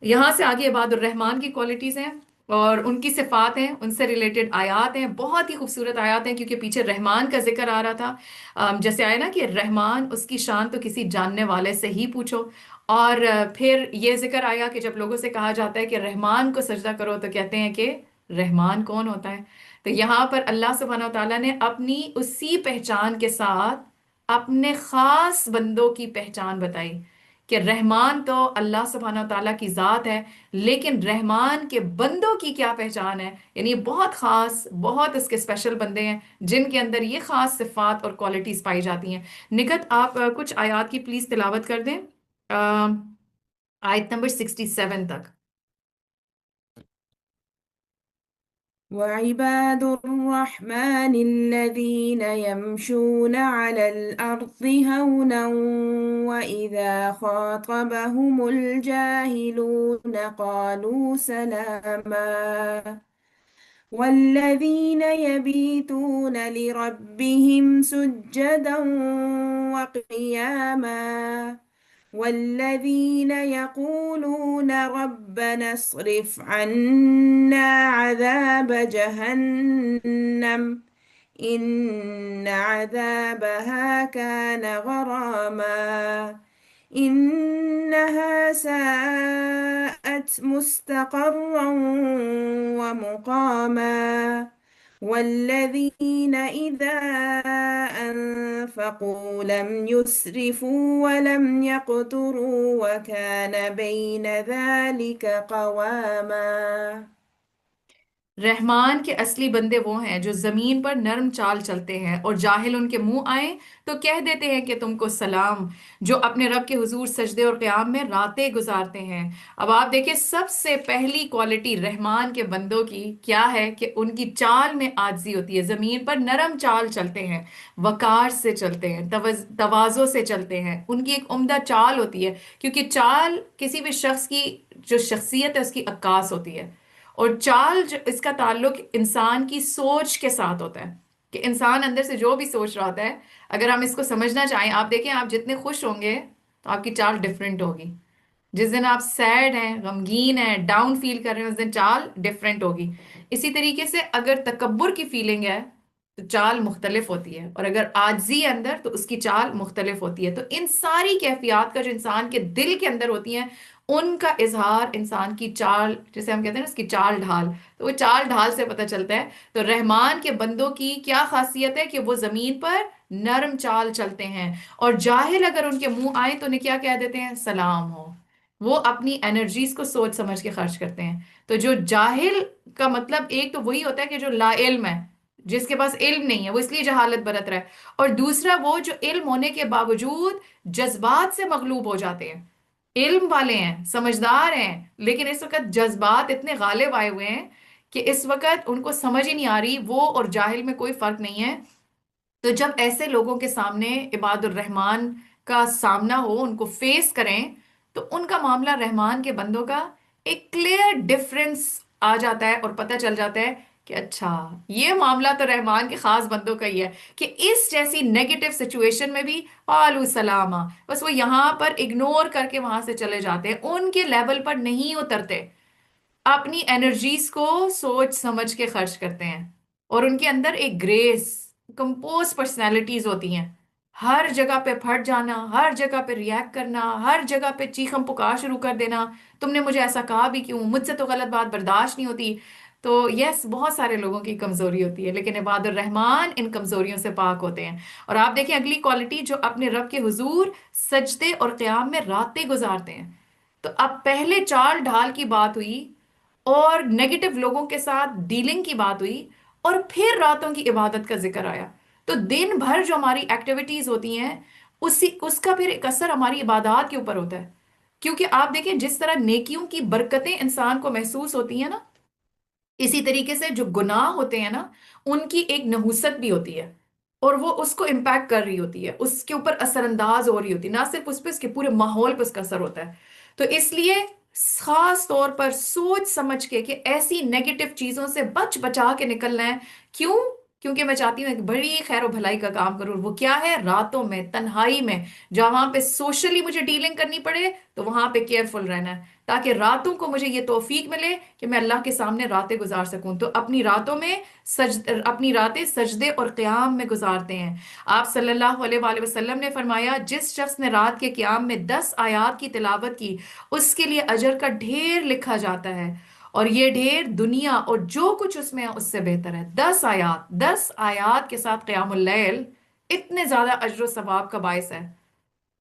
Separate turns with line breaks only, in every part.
یہاں سے آگے عباد الرحمان کی کوالٹیز ہیں اور ان کی صفات ہیں، ان سے ریلیٹڈ آیات ہیں، بہت ہی خوبصورت آیات ہیں، کیونکہ پیچھے رحمان کا ذکر آ رہا تھا۔ جیسے آیا نا کہ رحمان، اس کی شان تو کسی جاننے والے سے ہی پوچھو۔ اور پھر یہ ذکر آیا کہ جب لوگوں سے کہا جاتا ہے کہ رحمان کو سجدہ کرو تو کہتے ہیں کہ رحمان کون ہوتا ہے؟ تو یہاں پر اللہ سبحانہ و تعالیٰ نے اپنی اسی پہچان کے ساتھ اپنے خاص بندوں کی پہچان بتائی کہ رحمان تو اللہ سبحانہ و تعالیٰ کی ذات ہے، لیکن رحمان کے بندوں کی کیا پہچان ہے؟ یعنی یہ بہت خاص، بہت اس کے اسپیشل بندے ہیں جن کے اندر یہ خاص صفات اور کوالٹیز پائی جاتی ہیں۔ نکت آپ کچھ آیات کی پلیز تلاوت کر دیں، آ، آیت نمبر 67 تک۔
وعباد الرحمن الذين يمشون على الأرض هونا وإذا خاطبهم الجاهلون قالوا سلاما والذين يبيتون لربهم سجدا وقياما والذين يقولون ربنا اصرف عنا عذاب جهنم إن عذابها كان غراما إنها ساءت مستقرا ومقاما والذين إذا أنفقوا لم يسرفوا ولم يقتروا وكان بين ذلك قواما۔
رحمان کے اصلی بندے وہ ہیں جو زمین پر نرم چال چلتے ہیں اور جاہل ان کے منہ آئیں تو کہہ دیتے ہیں کہ تم کو سلام، جو اپنے رب کے حضور سجدے اور قیام میں راتیں گزارتے ہیں۔ اب آپ دیکھیں سب سے پہلی کوالٹی رحمان کے بندوں کی کیا ہے کہ ان کی چال میں عاجزی ہوتی ہے، زمین پر نرم چال چلتے ہیں، وقار سے چلتے ہیں، تواضع سے چلتے ہیں، ان کی ایک عمدہ چال ہوتی ہے، کیونکہ چال کسی بھی شخص کی جو شخصیت ہے اس کی عکاس ہوتی ہے۔ اور چال جو اس کا تعلق انسان کی سوچ کے ساتھ ہوتا ہے، کہ انسان اندر سے جو بھی سوچ رہا ہوتا ہے، اگر ہم اس کو سمجھنا چاہیں، آپ دیکھیں آپ جتنے خوش ہوں گے تو آپ کی چال ڈیفرنٹ ہوگی، جس دن آپ سیڈ ہیں، غمگین ہیں، ڈاؤن فیل کر رہے ہیں، اس دن چال ڈیفرنٹ ہوگی۔ اسی طریقے سے اگر تکبر کی فیلنگ ہے تو چال مختلف ہوتی ہے، اور اگر عاجزی ہے اندر تو اس کی چال مختلف ہوتی ہے۔ تو ان ساری کیفیات کا جو انسان کے دل کے اندر ہوتی ہیں، ان کا اظہار انسان کی چال، جسے ہم کہتے ہیں نا اس کی چال ڈھال، تو وہ چال ڈھال سے پتہ چلتا ہے۔ تو رحمان کے بندوں کی کیا خاصیت ہے کہ وہ زمین پر نرم چال چلتے ہیں، اور جاہل اگر ان کے منہ آئے تو انہیں کیا کہہ دیتے ہیں؟ سلام ہو۔ وہ اپنی انرجیز کو سوچ سمجھ کے خرچ کرتے ہیں۔ تو جو جاہل کا مطلب ایک تو وہی ہوتا ہے کہ جو لا علم ہے، جس کے پاس علم نہیں ہے، وہ اس لیے جہالت برت رہا ہے، اور دوسرا وہ جو علم ہونے کے باوجود جذبات سے مغلوب ہو جاتے ہیں، علم والے ہیں، سمجھدار ہیں، لیکن اس وقت جذبات اتنے غالب آئے ہوئے ہیں کہ اس وقت ان کو سمجھ ہی نہیں آ رہی، وہ اور جاہل میں کوئی فرق نہیں ہے۔ تو جب ایسے لوگوں کے سامنے عباد الرحمان کا سامنا ہو، ان کو فیس کریں، تو ان کا معاملہ رحمان کے بندوں کا ایک کلیئر ڈفرنس آ جاتا ہے، اور پتہ چل جاتا ہے کہ اچھا یہ معاملہ تو رحمان کے خاص بندوں کا ہی ہے، کہ اس جیسی نیگیٹو سچویشن میں بھی آلو سلامہ، بس وہ یہاں پر اگنور کر کے وہاں سے چلے جاتے ہیں، ان کے لیول پر نہیں اترتے، اپنی انرجیز کو سوچ سمجھ کے خرچ کرتے ہیں، اور ان کے اندر ایک گریس، کمپوز پرسنالٹیز ہوتی ہیں۔ ہر جگہ پہ پھٹ جانا، ہر جگہ پہ ریئیکٹ کرنا، ہر جگہ پہ چیخم پکار شروع کر دینا، تم نے مجھے ایسا کہا بھی کیوں، مجھ سے تو غلط بات برداشت نہیں ہوتی۔ تو یس، بہت سارے لوگوں کی کمزوری ہوتی ہے، لیکن عباد الرحمان ان کمزوریوں سے پاک ہوتے ہیں۔ اور آپ دیکھیں اگلی کوالٹی، جو اپنے رب کے حضور سجدے اور قیام میں راتیں گزارتے ہیں۔ تو اب پہلے چال ڈھال کی بات ہوئی، اور نیگیٹو لوگوں کے ساتھ ڈیلنگ کی بات ہوئی، اور پھر راتوں کی عبادت کا ذکر آیا۔ تو دن بھر جو ہماری ایکٹیویٹیز ہوتی ہیں، اس کا پھر ایک اثر ہماری عبادات کے اوپر ہوتا ہے، کیونکہ آپ دیکھیں جس طرح نیکیوں کی برکتیں انسان کو محسوس ہوتی ہیں نا، اسی طریقے سے جو گناہ ہوتے ہیں نا، ان کی ایک نحوست بھی ہوتی ہے، اور وہ اس کو امپیکٹ کر رہی ہوتی ہے، اس کے اوپر اثر انداز ہو رہی ہوتی ہے، نہ صرف اس پہ، اس کے پورے ماحول پہ اس کا اثر ہوتا ہے۔ تو اس لیے خاص طور پر سوچ سمجھ کے کہ ایسی نیگیٹو چیزوں سے بچا کے نکلنا ہے۔ کیوں؟ کیونکہ میں چاہتی ہوں ایک بڑی خیر و بھلائی کا کام کروں. وہ کیا ہے؟ راتوں میں، تنہائی میں، جہاں پہ سوشلی مجھے ڈیلنگ کرنی پڑے تو وہاں پہ کیئرفل رہنا ہے، تاکہ راتوں کو مجھے یہ توفیق ملے کہ میں اللہ کے سامنے راتیں گزار سکوں. تو اپنی راتوں میں اپنی راتیں سجدے اور قیام میں گزارتے ہیں. آپ صلی اللہ علیہ وآلہ وسلم نے فرمایا جس شخص نے رات کے قیام میں 10 آیات کی تلاوت کی اس کے لیے اجر کا ڈھیر لکھا جاتا ہے، اور یہ ڈھیر دنیا اور جو کچھ اس میں ہے اس سے بہتر ہے. 10 آیات، 10 آیات کے ساتھ قیام اللیل اتنے زیادہ اجر و ثواب کا باعث ہے.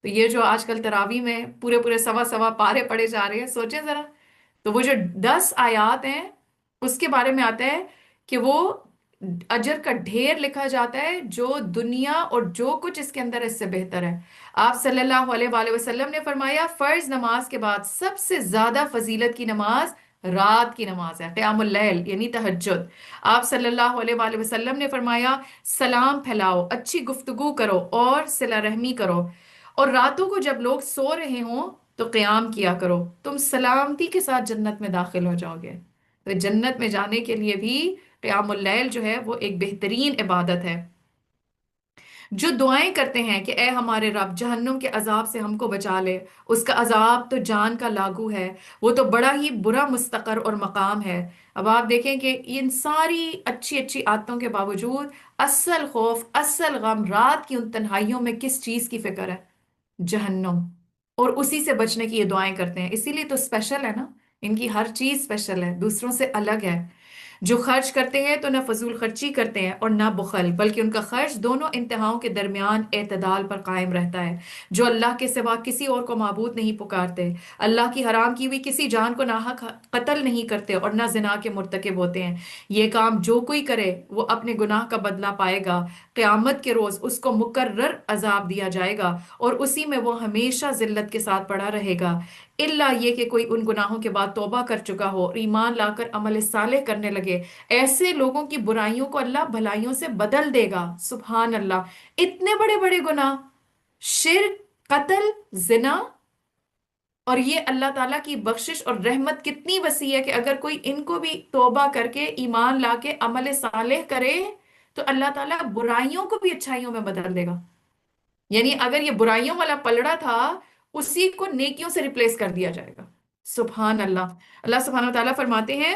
تو یہ جو آج کل تراویح میں پورے پورے سوا سوا پارے پڑے جا رہے ہیں، سوچیں ذرا. تو وہ جو 10 آیات ہیں اس کے بارے میں آتا ہے کہ وہ اجر کا ڈھیر لکھا جاتا ہے، جو دنیا اور جو کچھ اس کے اندر ہے اس سے بہتر ہے. آپ صلی اللہ علیہ وآلہ وسلم نے فرمایا فرض نماز کے بعد سب سے زیادہ فضیلت کی نماز رات کی نماز ہے، قیام اللیل یعنی تہجد. آپ صلی اللہ علیہ وآلہ وسلم نے فرمایا سلام پھیلاؤ، اچھی گفتگو کرو اور صلہ رحمی کرو، اور راتوں کو جب لوگ سو رہے ہوں تو قیام کیا کرو، تم سلامتی کے ساتھ جنت میں داخل ہو جاؤ گے. تو جنت میں جانے کے لیے بھی قیام اللیل جو ہے وہ ایک بہترین عبادت ہے. جو دعائیں کرتے ہیں کہ اے ہمارے رب جہنم کے عذاب سے ہم کو بچا لے، اس کا عذاب تو جان کا لاگو ہے، وہ تو بڑا ہی برا مستقر اور مقام ہے. اب آپ دیکھیں کہ ان ساری اچھی اچھی عادتوں کے باوجود اصل خوف، اصل غم رات کی ان تنہائیوں میں کس چیز کی فکر ہے؟ جہنم. اور اسی سے بچنے کی یہ دعائیں کرتے ہیں، اسی لیے تو اسپیشل ہے نا. ان کی ہر چیز اسپیشل ہے، دوسروں سے الگ ہے. جو خرچ کرتے ہیں تو نہ فضول خرچی کرتے ہیں اور نہ بخل، بلکہ ان کا خرچ دونوں انتہاؤں کے درمیان اعتدال پر قائم رہتا ہے. جو اللہ کے سوا کسی اور کو معبود نہیں پکارتے، اللہ کی حرام کی ہوئی کسی جان کو ناحق قتل نہیں کرتے اور نہ زنا کے مرتکب ہوتے ہیں. یہ کام جو کوئی کرے وہ اپنے گناہ کا بدلہ پائے گا. قیامت کے روز اس کو مکرر عذاب دیا جائے گا اور اسی میں وہ ہمیشہ ذلت کے ساتھ پڑا رہے گا، الا یہ کہ کوئی ان گناہوں کے بعد توبہ کر چکا ہو اور ایمان لا کر عمل صالح کرنے لگے. ایسے لوگوں کی برائیوں کو اللہ بھلائیوں سے بدل دے گا. سبحان اللہ. اتنے بڑے بڑے گناہ، شرک، قتل، زنا، اور یہ اللہ تعالیٰ کی بخشش اور رحمت کتنی وسیع ہے کہ اگر کوئی ان کو بھی توبہ کر کے ایمان لا کے عمل صالح کرے تو اللہ تعالیٰ برائیوں کو بھی اچھائیوں میں بدل دے گا. یعنی اگر یہ برائیوں والا پلڑا تھا اسی کو نیکیوں سے ریپلیس کر دیا جائے گا. سبحان اللہ. اللہ سبحانہ وتعالیٰ فرماتے ہیں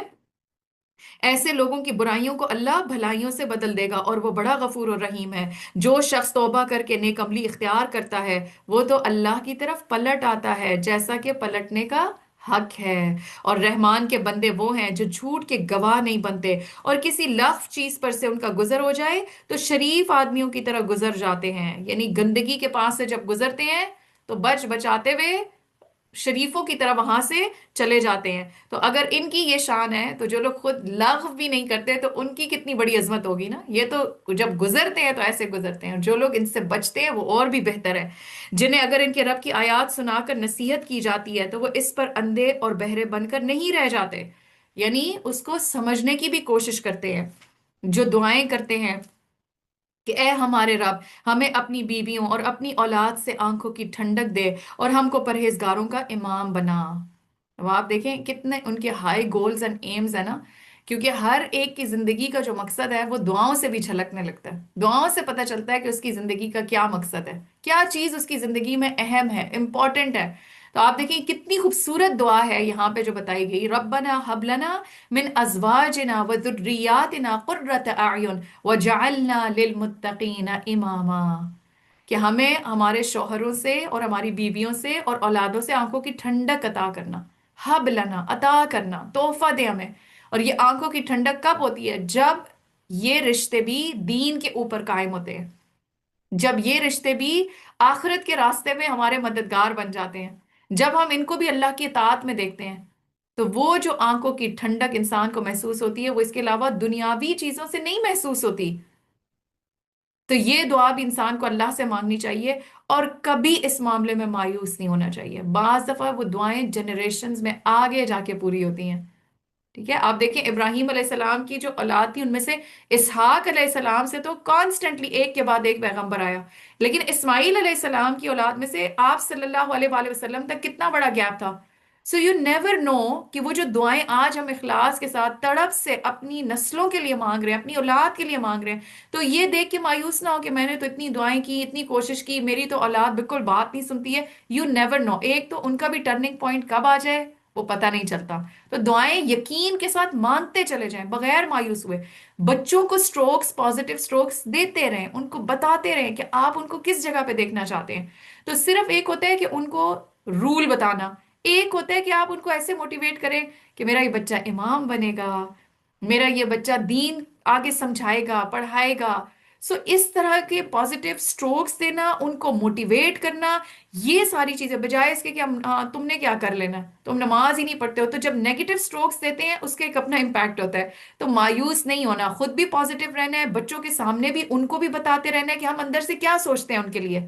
ایسے لوگوں کی برائیوں کو اللہ بھلائیوں سے بدل دے گا اور وہ بڑا غفور اور رحیم ہے. جو شخص توبہ کر کے نیک عملی اختیار کرتا ہے وہ تو اللہ کی طرف پلٹ آتا ہے جیسا کہ پلٹنے کا حق ہے. اور رحمان کے بندے وہ ہیں جو جھوٹ کے گواہ نہیں بنتے، اور کسی لغو چیز پر سے ان کا گزر ہو جائے تو شریف آدمیوں کی طرح گزر جاتے ہیں. یعنی گندگی کے پاس سے جب گزرتے ہیں تو بچ بچاتے ہوئے شریفوں کی طرح وہاں سے چلے جاتے ہیں. تو اگر ان کی یہ شان ہے تو جو لوگ خود لغو بھی نہیں کرتے تو ان کی کتنی بڑی عظمت ہوگی نا. یہ تو جب گزرتے ہیں تو ایسے گزرتے ہیں، جو لوگ ان سے بچتے ہیں وہ اور بھی بہتر ہے، جنہیں اگر ان کے رب کی آیات سنا کر نصیحت کی جاتی ہے تو وہ اس پر اندھے اور بہرے بن کر نہیں رہ جاتے، یعنی اس کو سمجھنے کی بھی کوشش کرتے ہیں. جو دعائیں کرتے ہیں کہ اے ہمارے رب ہمیں اپنی بیویوں اور اپنی اولاد سے آنکھوں کی ٹھنڈک دے اور ہم کو پرہیزگاروں کا امام بنا. اب آپ دیکھیں کتنے ان کے ہائی گولز اینڈ ایمز ہیں نا، کیونکہ ہر ایک کی زندگی کا جو مقصد ہے وہ دعاؤں سے بھی جھلکنے لگتا ہے. دعاؤں سے پتہ چلتا ہے کہ اس کی زندگی کا کیا مقصد ہے، کیا چیز اس کی زندگی میں اہم ہے، امپورٹنٹ ہے. تو آپ دیکھیں کتنی خوبصورت دعا ہے یہاں پہ جو بتائی گئی، ربنا ہب لنا من ازواجنا وذریاتنا قرۃ اعین وجعلنا للمتقین اماما. کہ ہمیں ہمارے شوہروں سے اور ہماری بیویوں سے اور اولادوں سے آنکھوں کی ٹھنڈک عطا کرنا. ہب لنا، عطا کرنا، تحفہ دے ہمیں. اور یہ آنکھوں کی ٹھنڈک کب ہوتی ہے؟ جب یہ رشتے بھی دین کے اوپر قائم ہوتے ہیں، جب یہ رشتے بھی آخرت کے راستے میں ہمارے مددگار بن جاتے ہیں، جب ہم ان کو بھی اللہ کی اطاعت میں دیکھتے ہیں. تو وہ جو آنکھوں کی ٹھنڈک انسان کو محسوس ہوتی ہے وہ اس کے علاوہ دنیاوی چیزوں سے نہیں محسوس ہوتی. تو یہ دعا بھی انسان کو اللہ سے مانگنی چاہیے اور کبھی اس معاملے میں مایوس نہیں ہونا چاہیے. بعض دفعہ وہ دعائیں جنریشنز میں آگے جا کے پوری ہوتی ہیں. ٹھیک ہے، آپ دیکھیں ابراہیم علیہ السلام کی جو اولاد تھی ان میں سے اسحاق علیہ السلام سے تو کانسٹنٹلی ایک کے بعد ایک پیغمبر آیا، لیکن اسماعیل علیہ السلام کی اولاد میں سے آپ صلی اللہ علیہ وآلہ وسلم تک کتنا بڑا گیپ تھا. سو یو نیور نو کہ وہ جو دعائیں آج ہم اخلاص کے ساتھ تڑپ سے اپنی نسلوں کے لیے مانگ رہے ہیں، اپنی اولاد کے لیے مانگ رہے ہیں، تو یہ دیکھ کے مایوس نہ ہو کہ میں نے تو اتنی دعائیں کی، اتنی کوشش کی، میری تو اولاد بالکل بات نہیں سنتی ہے. یو نیور نو، ایک تو ان کا بھی ٹرننگ پوائنٹ کب آ جائے وہ پتہ نہیں چلتا. تو دعائیں یقین کے ساتھ مانگتے چلے جائیں بغیر مایوس ہوئے. بچوں کو سٹروکس، پازیٹیو سٹروکس دیتے رہیں، ان کو بتاتے رہیں کہ آپ ان کو کس جگہ پہ دیکھنا چاہتے ہیں. تو صرف ایک ہوتا ہے کہ ان کو رول بتانا، ایک ہوتا ہے کہ آپ ان کو ایسے موٹیویٹ کریں کہ میرا یہ بچہ امام بنے گا، میرا یہ بچہ دین آگے سمجھائے گا، پڑھائے گا. سو اس طرح کے پازیٹیو سٹروکس دینا، ان کو موٹیویٹ کرنا، یہ ساری چیزیں بجائے اس کے کہ تم نے کیا کر لینا، تم نماز ہی نہیں پڑھتے ہو. تو جب نیگیٹو سٹروکس دیتے ہیں اس کا ایک اپنا امپیکٹ ہوتا ہے. تو مایوس نہیں ہونا، خود بھی پازیٹیو رہنا ہے، بچوں کے سامنے بھی ان کو بھی بتاتے رہنا ہے کہ ہم اندر سے کیا سوچتے ہیں ان کے لیے،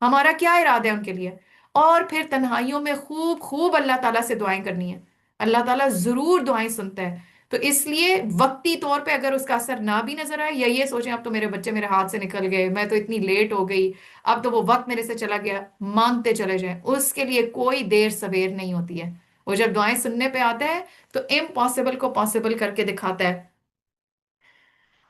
ہمارا کیا ارادہ ہے ان کے لیے. اور پھر تنہائیوں میں خوب خوب اللہ تعالیٰ سے دعائیں کرنی ہے. اللہ تعالیٰ ضرور دعائیں سنتا ہے. تو اس لیے وقتی طور پہ اگر اس کا اثر نہ بھی نظر آئے، یا یہ سوچیں اب تو میرے بچے میرے ہاتھ سے نکل گئے، میں تو اتنی لیٹ ہو گئی، اب تو وہ وقت میرے سے چلا گیا، مانگتے چلے جائیں. اس کے لیے کوئی دیر سویر نہیں ہوتی ہے. وہ جب دعائیں سننے پہ آتا ہے تو امپاسبل کو پاسبل کر کے دکھاتا ہے.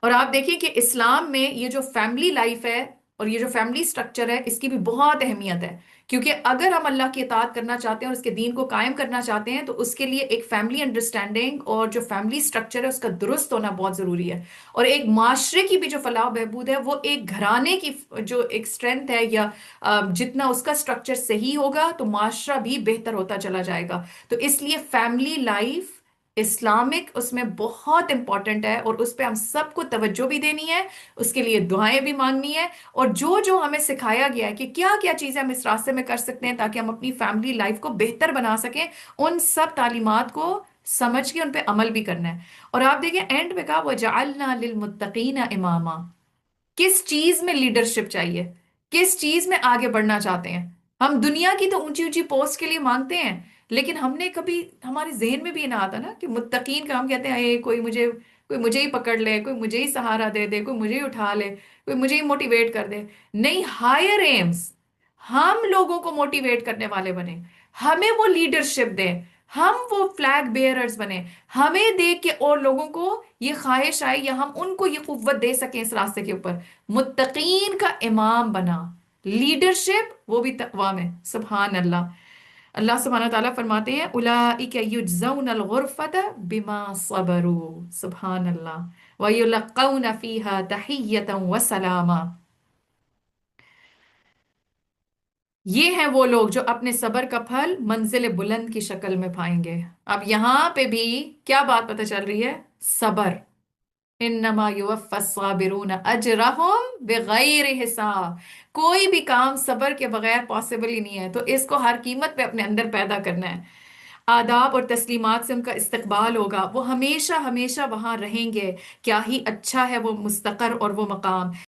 اور آپ دیکھیں کہ اسلام میں یہ جو فیملی لائف ہے اور یہ جو فیملی سٹرکچر ہے، اس کی بھی بہت اہمیت ہے. کیونکہ اگر ہم اللہ کی اطاعت کرنا چاہتے ہیں اور اس کے دین کو قائم کرنا چاہتے ہیں تو اس کے لیے ایک فیملی انڈرسٹینڈنگ اور جو فیملی سٹرکچر ہے اس کا درست ہونا بہت ضروری ہے. اور ایک معاشرے کی بھی جو فلاح و بہبود ہے وہ ایک گھرانے کی جو ایک سٹرینتھ ہے، یا جتنا اس کا سٹرکچر صحیح ہوگا تو معاشرہ بھی بہتر ہوتا چلا جائے گا. تو اس لیے فیملی لائف اسلامک اس میں بہت امپورٹنٹ ہے، اور اس پہ ہم سب کو توجہ بھی دینی ہے، اس کے لیے دعائیں بھی مانگنی ہے. اور جو جو ہمیں سکھایا گیا ہے کہ کیا کیا چیزیں ہم اس راستے میں کر سکتے ہیں تاکہ ہم اپنی فیملی لائف کو بہتر بنا سکیں، ان سب تعلیمات کو سمجھ کے ان پہ عمل بھی کرنا ہے. اور آپ دیکھیں اینڈ میں کہا وَجَعَلْنَا لِلْمُتَّقِينَ إِمَامًا. کس چیز میں لیڈرشپ چاہیے، کس چیز میں آگے بڑھنا چاہتے ہیں. ہم دنیا کی تو اونچی اونچی پوسٹ کے لیے مانگتے ہیں، لیکن ہم نے کبھی ہمارے ذہن میں بھی یہ نہ آتا نا کہ متقین کا ہم کہتے ہیں اے کوئی مجھے ہی پکڑ لے، کوئی مجھے ہی سہارا دے دے، کوئی مجھے ہی اٹھا لے، کوئی مجھے ہی موٹیویٹ کر دے. نہیں، ہائر ایمز، ہم لوگوں کو موٹیویٹ کرنے والے بنے، ہمیں وہ لیڈرشپ دیں، ہم وہ فلیگ بیئررز بنے، ہمیں دیکھ کے اور لوگوں کو یہ خواہش آئے یا ہم ان کو یہ قوت دے سکیں اس راستے کے اوپر. متقین کا امام بنا، لیڈرشپ وہ بھی تقوی میں. سبحان اللہ. اللہ سبحانہ تعالیٰ فرماتے ہیں اولئک یجزون الغرفۃ بما صبروا. سبحان اللہ. ویلقون فیہا تحیۃ وسلاما. یہ ہیں وہ لوگ جو اپنے صبر کا پھل منزل بلند کی شکل میں پائیں گے. اب یہاں پہ بھی کیا بات پتہ چل رہی ہے؟ صبر. انما یوفی الصابرون اجرہم بغیر حساب. کوئی بھی کام صبر کے بغیر پاسبل ہی نہیں ہے، تو اس کو ہر قیمت پہ اپنے اندر پیدا کرنا ہے. آداب اور تسلیمات سے ان کا استقبال ہوگا، وہ ہمیشہ ہمیشہ وہاں رہیں گے. کیا ہی اچھا ہے وہ مستقر اور وہ مقام.